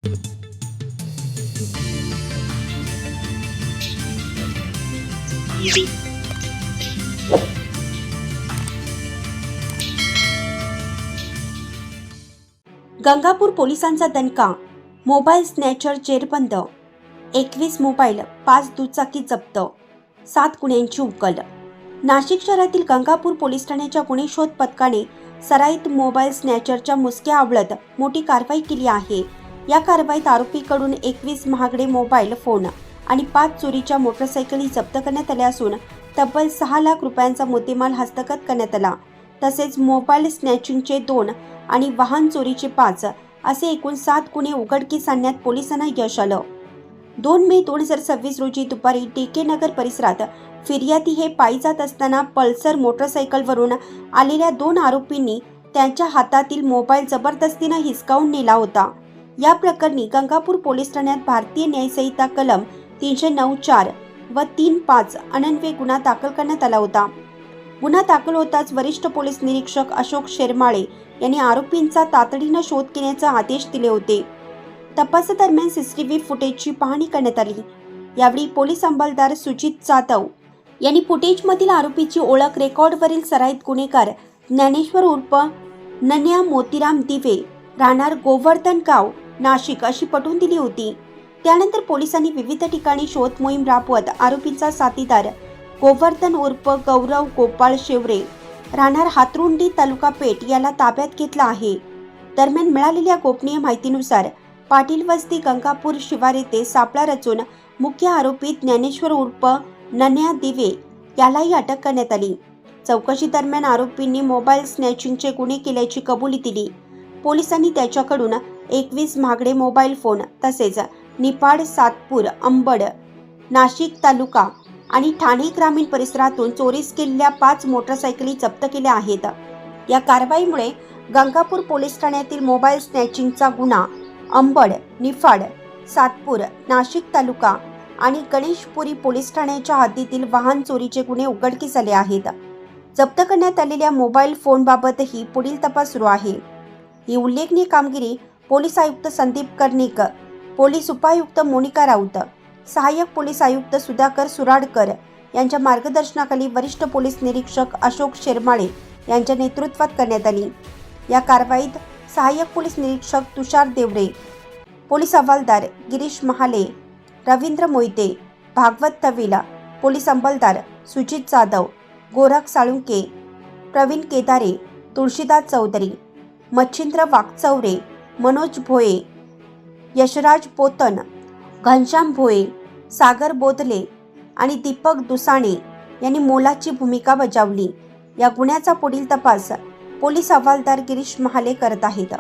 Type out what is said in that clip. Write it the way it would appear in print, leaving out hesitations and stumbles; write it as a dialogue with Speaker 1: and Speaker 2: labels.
Speaker 1: गंगापूर पोलिसांचा दणका, मोबाईल स्नॅचर जेरबंद, 21 मोबाईल, 5 दुचाकी जप्त, 7 गुन्ह्यांची उकल. नाशिक शहरातील गंगापूर पोलीस ठाण्याच्या गुन्हे शोध पथकाने सराईत मोबाईल स्नॅचरच्या मुसक्या आवळत मोठी कारवाई केली आहे. या कारवाईत आरोपीकडून 21 महागडे मोबाईल फोन आणि 5 चोरीच्या मोटरसायकली जप्त करण्यात आल्या असून तब्बल 6 लाख रुपयांचा मुद्देमाल हस्तगत करण्यात आला. तसेच मोबाईल स्नॅचिंगचे 2 आणि वाहन चोरीचे 5 असे एकूण 7 गुन्हे उघडकीस आणण्यात पोलिसांना यश आलं. 2 मे 2026 रोजी दुपारी टीके नगर परिसरात फिर्यादी हे पायी जात असताना पल्सर मोटरसायकलवरून आलेल्या 2 आरोपींनी त्यांच्या हातातील मोबाईल जबरदस्तीने हिसकावून नेला होता. या प्रकरणी गंगापूर पोलीस ठाण्यात भारतीय न्यायसंहिता कलम 309(4) व 3(5) अन्वये गुन्हा दाखल करण्यात आला होता. गुन्हा दाखल होताच वरिष्ठ पोलीस निरीक्षक अशोक शेरमाळे यांनी आरोपींचा तातडीने शोध घेण्याचे आदेश दिले होते. तपासादरम्यान सीसीटीव्ही फुटेजची पाहणी करण्यात आली. यावेळी पोलीस अंमलदार सुजित जाधव यांनी फुटेजमधील आरोपीची ओळख रेकॉर्डवरील सराईत गुन्हेगार ज्ञानेश्वर उर्फ नन्या मोतीराम दिवे, राहणार गोवर्धन गाव, नाशिक अशी पटवून दिली होती. त्यानंतर पोलिसांनी विविध ठिकाणी शोध मोहीम राबवत आरोपींचा साथीदार गोवर्धन उर्फ गौरव गोपाळ शेवरे, राहणार हातरुंडी, तालुका पेठ याला ताब्यात घेतला आहे. दरम्यान मिळालेल्या गोपनीय माहितीनुसार पाटील वस्ती गंगापूर शिवार येथे सापळा रचून मुख्य आरोपी ज्ञानेश्वर उर्फ नन्या दिवे यालाही अटक करण्यात आली. चौकशी दरम्यान आरोपींनी मोबाईल स्नॅचिंगचे गुन्हे केल्याची कबुली दिली. पोलिसांनी त्याच्याकडून 21 महागडे मोबाईल फोन तसेच निपाड, सातपूर, अंबड, नाशिक तालुका आणि ठाणे ग्रामीण परिसरातून चोरीस केलेल्या 5 मोटरसायकली जप्त केल्या आहेत. या कारवाईमुळे गंगापूर पोलीस ठाण्यातील मोबाईल स्नॅचिंगचा गुन्हा अंबड, निफाड, सातपूर, नाशिक तालुका आणि गणेशपुरी पोलीस ठाण्याच्या हद्दीतील वाहन चोरीचे गुन्हे उघडकीस आले आहेत. जप्त करण्यात आलेल्या मोबाईल फोनबाबतही पुढील तपास सुरू आहे. ही उल्लेखनीय कामगिरी पोलीस आयुक्त संदीप कर्णिक, पोलीस उपायुक्त मोनिका राऊत, सहाय्यक पोलीस आयुक्त सुधाकर सुराडकर यांच्या मार्गदर्शनाखाली वरिष्ठ पोलीस निरीक्षक अशोक शेरमाळे यांच्या नेतृत्वात करण्यात आली. या कारवाईत सहाय्यक पोलीस निरीक्षक तुषार देवरे, पोलीस हवालदार गिरीश महाले, रवींद्र मोहिते, भागवत तविला, पोलीस अंमलदार सुजित जाधव, गोरख साळुंके, प्रवीण केदारे, तुळशीदास चौधरी, मच्छिंद्र वाकचौरे, मनोज भोये, यशराज पोतन, घनश्याम भोये, सागर बोधले आणि दीपक दुसाणे यांनी मोलाची भूमिका बजावली. या गुन्ह्याचा पुढील तपास पोलीस हवालदार गिरीश महाले करत आहेत.